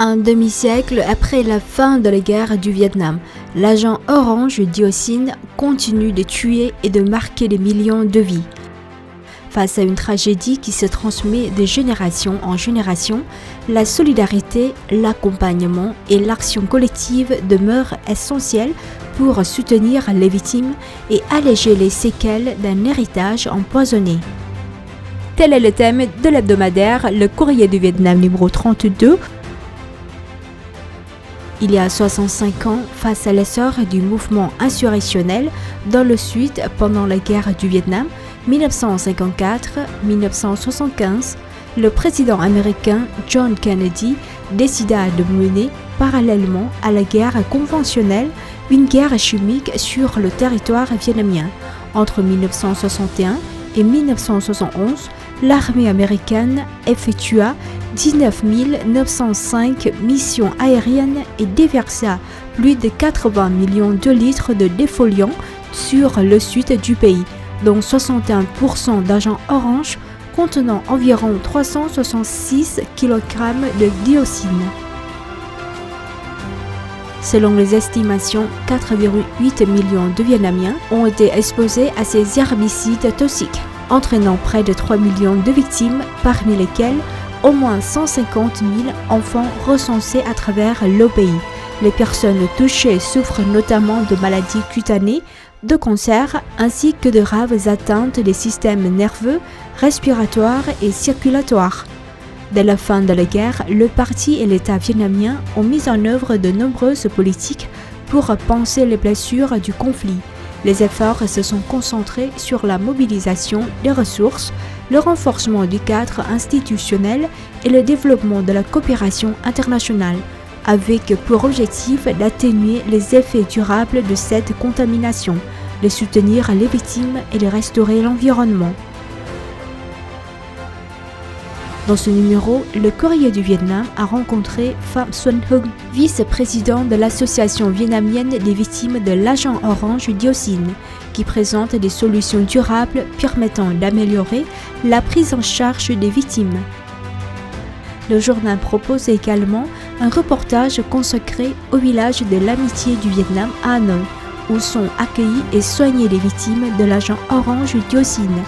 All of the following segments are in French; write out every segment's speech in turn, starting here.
Un demi-siècle après la fin de la guerre du Vietnam, l'agent orange Dioxine continue de tuer et de marquer des millions de vies. Face à une tragédie qui se transmet de génération en génération, la solidarité, l'accompagnement et l'action collective demeurent essentielles pour soutenir les victimes et alléger les séquelles d'un héritage empoisonné. Tel est le thème de l'hebdomadaire Le Courrier du Vietnam numéro 32. Il y a 65 ans, face à l'essor du mouvement insurrectionnel dans le Sud pendant la guerre du Vietnam, 1954-1975, le président américain John Kennedy décida de mener, parallèlement à la guerre conventionnelle, une guerre chimique sur le territoire vietnamien. Entre 1961 et 1971, l'armée américaine effectua 19 905 missions aériennes et déversa plus de 80 millions de litres de défoliants sur le sud du pays, dont 61% d'agents orange contenant environ 366 kg de dioxine. Selon les estimations, 4,8 millions de Vietnamiens ont été exposés à ces herbicides toxiques, entraînant près de 3 millions de victimes, parmi lesquelles au moins 150 000 enfants recensés à travers le pays. Les personnes touchées souffrent notamment de maladies cutanées, de cancers ainsi que de graves atteintes des systèmes nerveux, respiratoires et circulatoires. Dès la fin de la guerre, le parti et l'État vietnamien ont mis en œuvre de nombreuses politiques pour panser les blessures du conflit. Les efforts se sont concentrés sur la mobilisation des ressources, le renforcement du cadre institutionnel et le développement de la coopération internationale, avec pour objectif d'atténuer les effets durables de cette contamination, de soutenir les victimes et de restaurer l'environnement. Dans ce numéro, le Courrier du Vietnam a rencontré Phạm Xuân Hưng, vice-président de l'Association vietnamienne des victimes de l'agent orange dioxine, qui présente des solutions durables permettant d'améliorer la prise en charge des victimes. Le journal propose également un reportage consacré au village de l'Amitié du Vietnam à Hanoï, où sont accueillis et soignés les victimes de l'agent orange dioxine.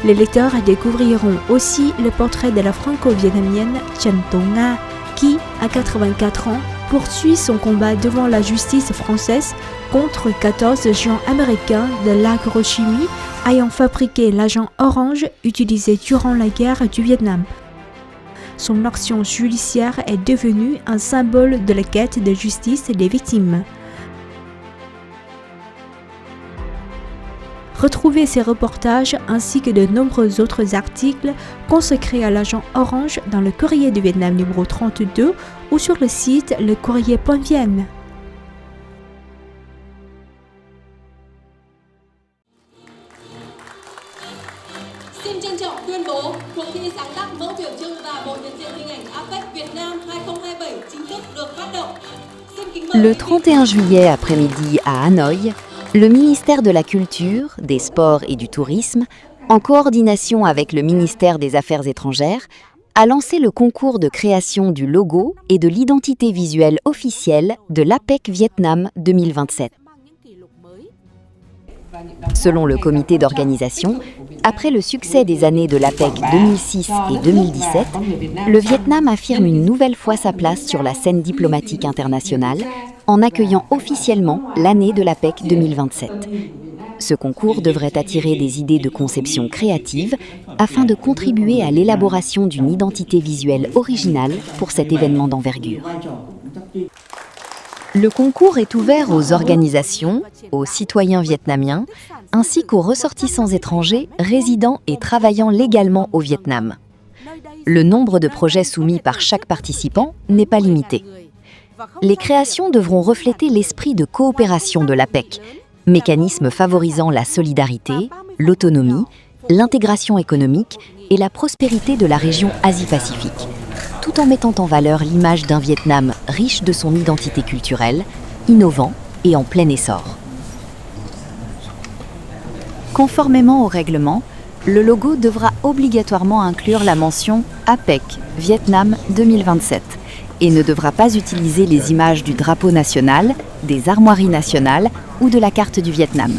Les lecteurs découvriront aussi le portrait de la franco-vietnamienne Trần Tố Nga, qui, à 84 ans, poursuit son combat devant la justice française contre 14 géants américains de l'agrochimie ayant fabriqué l'agent orange utilisé durant la guerre du Vietnam. Son action judiciaire est devenue un symbole de la quête de justice des victimes. Retrouvez ces reportages ainsi que de nombreux autres articles consacrés à l'agent orange dans le Courrier du Vietnam numéro 32 ou sur le site lecourrier.vn. Xin trân trọng tuyên bố cuộc thi sáng tác mẫu biểu trưng và bộ nhận diện hình ảnh APEC Việt Nam 2027 chính thức được phát động. Le 31 juillet après-midi à Hanoï, le ministère de la Culture, des Sports et du Tourisme, en coordination avec le ministère des Affaires étrangères, a lancé le concours de création du logo et de l'identité visuelle officielle de l'APEC Vietnam 2027. Selon le comité d'organisation, après le succès des années de l'APEC 2006 et 2017, le Vietnam affirme une nouvelle fois sa place sur la scène diplomatique internationale en accueillant officiellement l'année de l'APEC 2027. Ce concours devrait attirer des idées de conception créative afin de contribuer à l'élaboration d'une identité visuelle originale pour cet événement d'envergure. Le concours est ouvert aux organisations, aux citoyens vietnamiens, ainsi qu'aux ressortissants étrangers résidant et travaillant légalement au Vietnam. Le nombre de projets soumis par chaque participant n'est pas limité. Les créations devront refléter l'esprit de coopération de l'APEC, mécanisme favorisant la solidarité, l'autonomie, l'intégration économique et la prospérité de la région Asie-Pacifique, tout en mettant en valeur l'image d'un Vietnam riche de son identité culturelle, innovant et en plein essor. Conformément au règlement, le logo devra obligatoirement inclure la mention APEC Vietnam 2027 et ne devra pas utiliser les images du drapeau national, des armoiries nationales ou de la carte du Vietnam.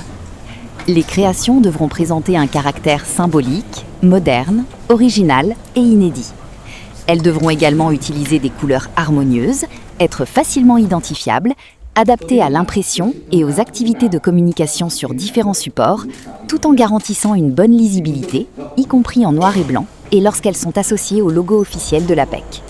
Les créations devront présenter un caractère symbolique, moderne, original et inédit. Elles devront également utiliser des couleurs harmonieuses, être facilement identifiables, adaptées à l'impression et aux activités de communication sur différents supports, tout en garantissant une bonne lisibilité, y compris en noir et blanc, et lorsqu'elles sont associées au logo officiel de l'APEC.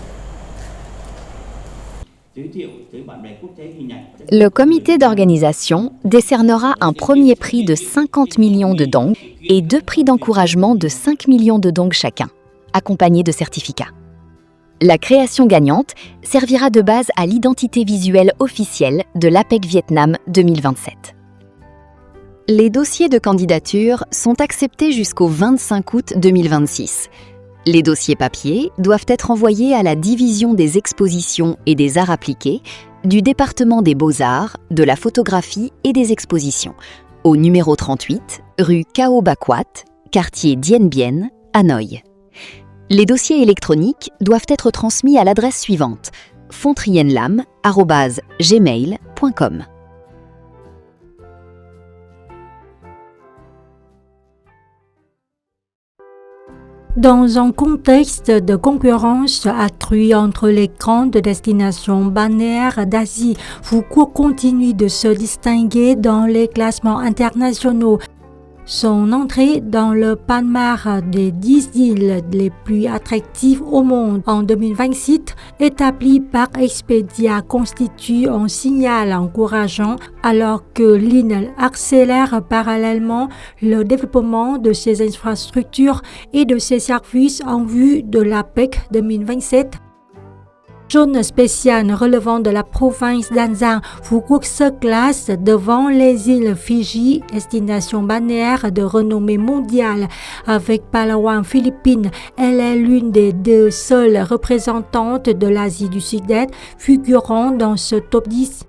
Le comité d'organisation décernera un premier prix de 50 millions de dong et 2 prix d'encouragement de 5 millions de dong chacun, accompagnés de certificats. La création gagnante servira de base à l'identité visuelle officielle de l'APEC Vietnam 2027. Les dossiers de candidature sont acceptés jusqu'au 25 août 2026. Les dossiers papier doivent être envoyés à la division des expositions et des arts appliqués du département des Beaux-Arts, de la photographie et des expositions, au numéro 38, rue Cao Ba Quat, quartier Dien Bien, Hanoï. Les dossiers électroniques doivent être transmis à l'adresse suivante: fontrienlam@gmail.com. Dans un contexte de concurrence accrue entre les grandes destinations balnéaires d'Asie, Phu Quoc continue de se distinguer dans les classements internationaux. Son entrée dans le palmarès des 10 îles les plus attractives au monde en 2026, établi par Expedia, constitue un signal encourageant alors que l'île accélère parallèlement le développement de ses infrastructures et de ses services en vue de l'APEC 2027. Zone spéciale relevant de la province d'An Giang, Phu Quoc se classe devant les îles Fidji, destination balnéaire de renommée mondiale. Avec Palawan, Philippines, elle est l'une des 2 seules représentantes de l'Asie du Sud-Est figurant dans ce top 10.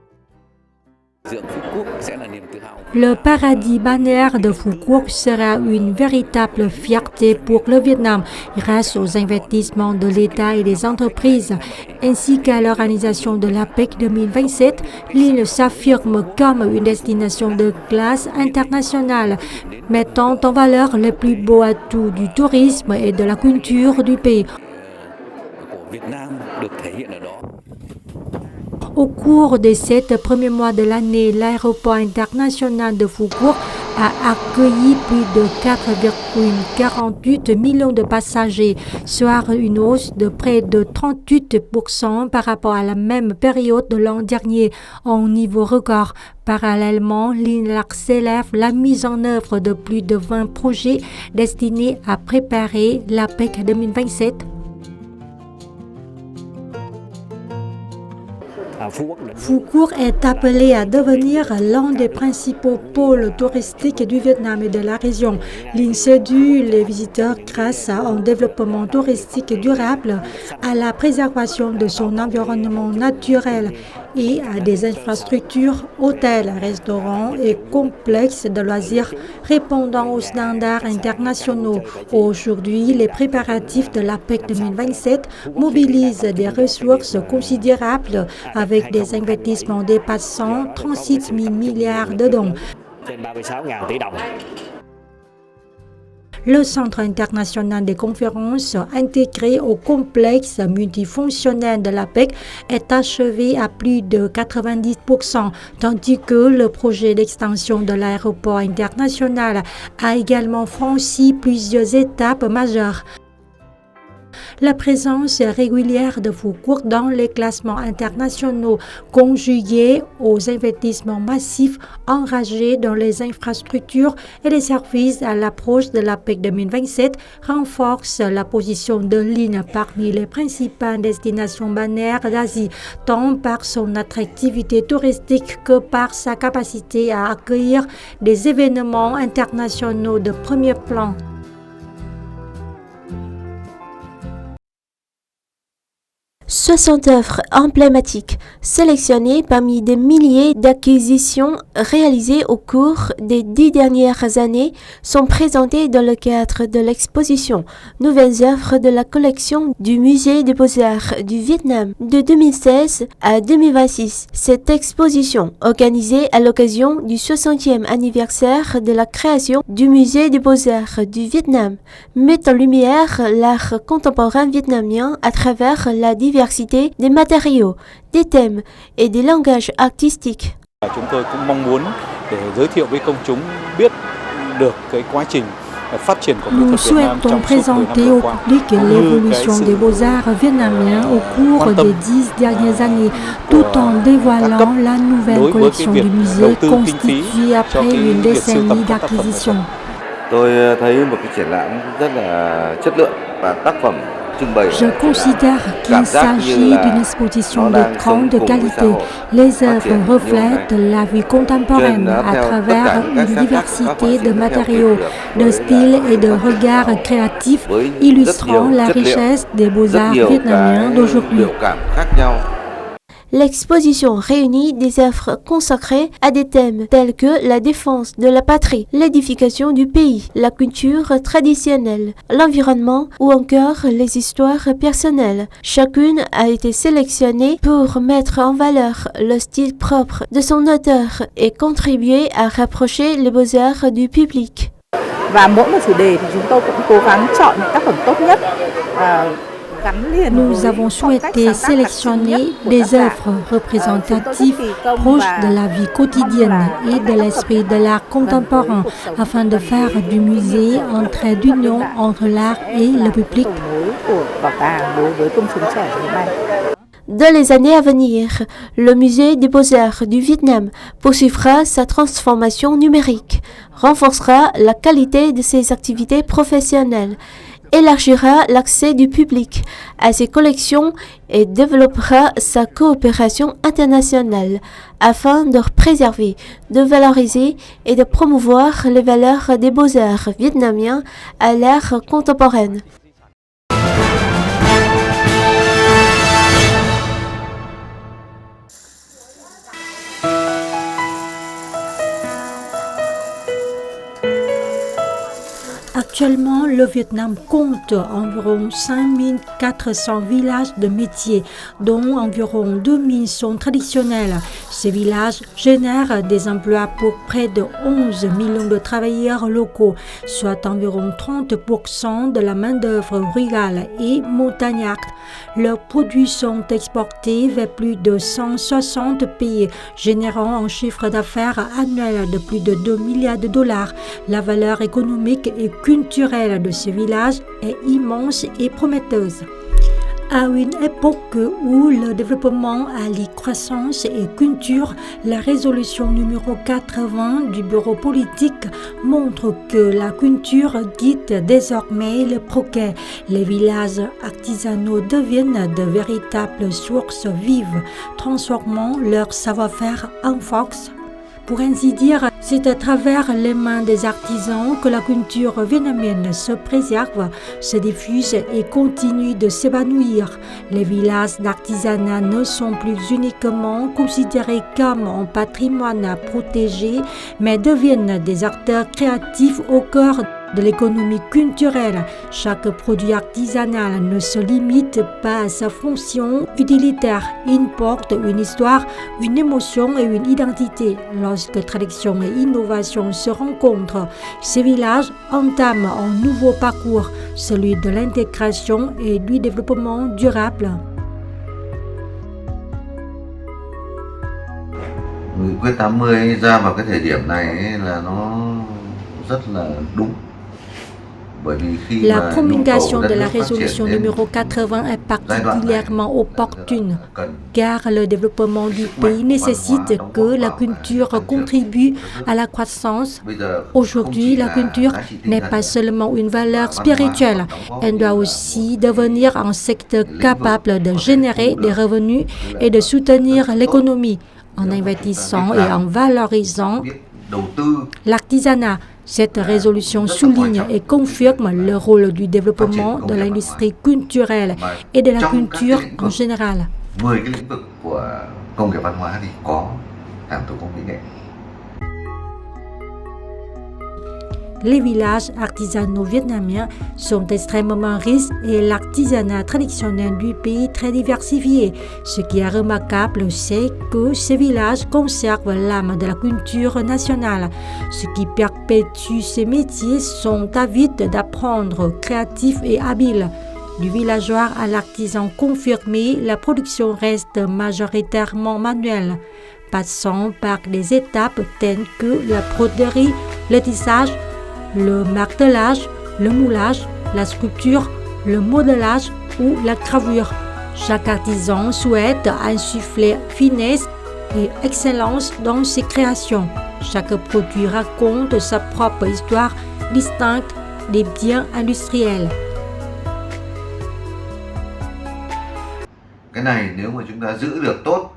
Le paradis balnéaire de Phu Quoc sera une véritable fierté pour le Vietnam grâce aux investissements de l'État et des entreprises, ainsi qu'à l'organisation de l'APEC 2027. L'île s'affirme comme une destination de classe internationale, mettant en valeur les plus beaux atouts du tourisme et de la culture du pays. Au cours des 7 premiers mois de l'année, l'aéroport international de Phu Quoc a accueilli plus de 4,48 millions de passagers, soit une hausse de près de 38% par rapport à la même période de l'an dernier, en niveau record. Parallèlement, l'île accélère la mise en œuvre de plus de 20 projets destinés à préparer l'APEC 2027. Phu Quoc est appelé à devenir l'un des principaux pôles touristiques du Vietnam et de la région. L'île séduit les visiteurs grâce à un développement touristique durable, à la préservation de son environnement naturel et à des infrastructures, hôtels, restaurants et complexes de loisirs répondant aux standards internationaux. Aujourd'hui, les préparatifs de l'APEC 2027 mobilisent des ressources considérables avec des investissements dépassant 36 000 milliards de dong. Le Centre international des conférences intégré au complexe multifonctionnel de l'APEC est achevé à plus de 90%, tandis que le projet d'extension de l'aéroport international a également franchi plusieurs étapes majeures. La présence régulière de Phu Quoc dans les classements internationaux, conjuguée aux investissements massifs enragés dans les infrastructures et les services à l'approche de l'APEC 2027, renforce la position de l'île parmi les principales destinations balnéaires d'Asie, tant par son attractivité touristique que par sa capacité à accueillir des événements internationaux de premier plan. 60 œuvres emblématiques sélectionnées parmi des milliers d'acquisitions réalisées au cours des 10 dernières années sont présentées dans le cadre de l'exposition Nouvelles œuvres de la collection du Musée des Beaux-Arts du Vietnam de 2016 à 2026. Cette exposition, organisée à l'occasion du 60e anniversaire de la création du Musée des Beaux-Arts du Vietnam, met en lumière l'art contemporain vietnamien à travers la diversité des matériaux, des thèmes et des langages artistiques. Chúng tôi cũng mong muốn để giới thiệu với công chúng biết được cái quá trình phát triển của mỹ thuật Việt Nam trong suốt 10 năm vừa qua. Nous souhaitons présenter au public l'évolution des beaux-arts vietnamiens au cours des 10 dernières années, tout en dévoilant la nouvelle collection du musée constituée après une décennie d'acquisition. Tôi thấy một cái triển lãm rất là chất lượng và tác phẩm. Je considère qu'il s'agit d'une exposition de grande qualité. Les œuvres reflètent la vie contemporaine à travers une diversité de matériaux, de styles et de regards créatifs illustrant la richesse des beaux-arts vietnamiens d'aujourd'hui. L'exposition réunit des œuvres consacrées à des thèmes tels que la défense de la patrie, l'édification du pays, la culture traditionnelle, l'environnement ou encore les histoires personnelles. Chacune a été sélectionnée pour mettre en valeur le style propre de son auteur et contribuer à rapprocher les beaux-arts du public. Và mỗi một chủ đề thì chúng tôi cũng cố gắng chọn những tác phẩm tốt nhất. Nous avons souhaité sélectionner des œuvres représentatives proches de la vie quotidienne et de l'esprit de l'art contemporain afin de faire du musée un trait d'union entre l'art et le public. Dans les années à venir, le Musée des Beaux-Arts du Vietnam poursuivra sa transformation numérique, renforcera la qualité de ses activités professionnelles, élargira l'accès du public à ses collections et développera sa coopération internationale afin de préserver, de valoriser et de promouvoir les valeurs des beaux-arts vietnamiens à l'ère contemporaine. Actuellement, le Vietnam compte environ 5400 villages de métiers, dont environ 2000 sont traditionnels. Ces villages génèrent des emplois pour près de 11 millions de travailleurs locaux, soit environ 30% de la main-d'œuvre rurale et montagnarde. Leurs produits sont exportés vers plus de 160 pays, générant un chiffre d'affaires annuel de plus de 2 milliards de dollars. La valeur économique et culturelle de ce village est immense et prometteuse. À une époque où le développement allie croissance et culture, la résolution numéro 80 du bureau politique montre que la culture guide désormais le progrès. Les villages artisanaux deviennent de véritables sources vives, transformant leur savoir-faire en force. Pour ainsi dire, c'est à travers les mains des artisans que la culture vietnamienne se préserve, se diffuse et continue de s'épanouir. Les villages d'artisanat ne sont plus uniquement considérés comme un patrimoine à protéger, mais deviennent des acteurs créatifs au cœur de l'économie culturelle. Chaque produit artisanal ne se limite pas à sa fonction utilitaire. Il porte une histoire, une émotion et une identité. Lorsque tradition et innovation se rencontrent, ces villages entament un nouveau parcours, celui de l'intégration et du développement durable. Nghị quyết 80 ra vào cái thời điểm này là nó rất là đúng. La promulgation de la résolution numéro 80 est particulièrement opportune, car le développement du pays nécessite que la culture contribue à la croissance. Aujourd'hui, la culture n'est pas seulement une valeur spirituelle, elle doit aussi devenir un secteur capable de générer des revenus et de soutenir l'économie en investissant et en valorisant l'artisanat, Cette résolution souligne et confirme le rôle du développement de l'industrie culturelle et de la culture en général. 10 cái lĩnh vực của công nghiệp văn hóa thì có hàng thủ công mỹ nghệ. Les villages artisanaux vietnamiens sont extrêmement riches et l'artisanat traditionnel du pays très diversifié. Ce qui est remarquable, c'est que ces villages conservent l'âme de la culture nationale. Ce qui perpétue ces métiers sont avides d'apprendre, créatifs et habiles. Du villageois à l'artisan confirmé, la production reste majoritairement manuelle, passant par des étapes telles que la broderie, le tissage, le martelage, le moulage, la sculpture, le modelage ou la gravure. Chaque artisan souhaite insuffler finesse et excellence dans ses créations. Chaque produit raconte sa propre histoire distincte des biens industriels. Cái này nếu mà chúng ta giữ được tốt,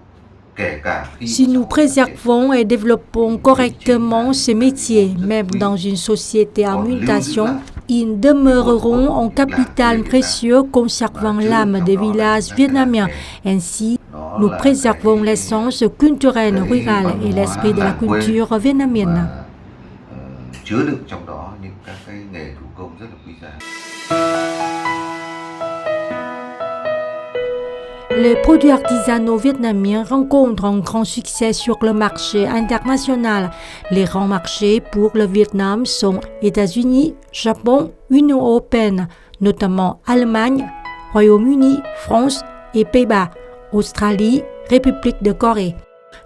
Si nous préservons et développons correctement ces métiers, même dans une société en mutation, ils demeureront un capital précieux conservant l'âme des villages vietnamiens. Ainsi, nous préservons l'essence culturelle rurale et l'esprit de la culture vietnamienne. Chứa đựng trong đó những các cái nghề thủ công rất là quý giá. Les produits artisanaux vietnamiens rencontrent un grand succès sur le marché international. Les grands marchés pour le Vietnam sont États-Unis, Japon, Union européenne, notamment Allemagne, Royaume-Uni, France et Pays-Bas, Australie, République de Corée.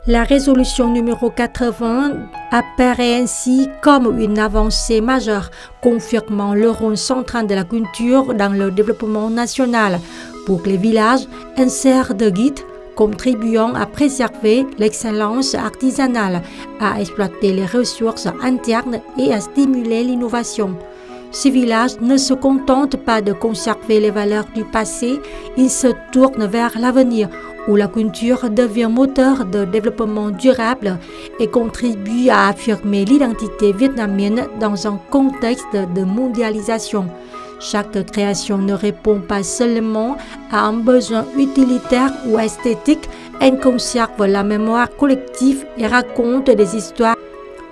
La résolution numéro 80 apparaît ainsi comme une avancée majeure, confirmant le rôle central de la culture dans le développement national. Pour les villages, elle sert de guide, contribuant à préserver l'excellence artisanale, à exploiter les ressources internes et à stimuler l'innovation. Ces villages ne se contentent pas de conserver les valeurs du passé, ils se tournent vers l'avenir, où la culture devient moteur de développement durable et contribue à affirmer l'identité vietnamienne dans un contexte de mondialisation. Chaque création ne répond pas seulement à un besoin utilitaire ou esthétique, elle conserve la mémoire collective et raconte des histoires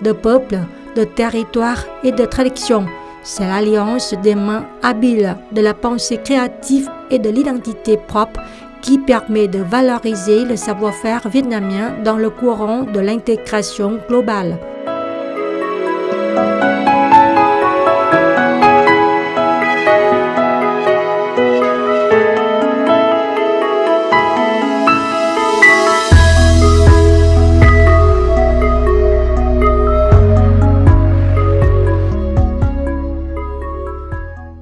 de peuples, de territoires et de traditions. C'est l'alliance des mains habiles, de la pensée créative et de l'identité propre qui permet de valoriser le savoir-faire vietnamien dans le courant de l'intégration globale.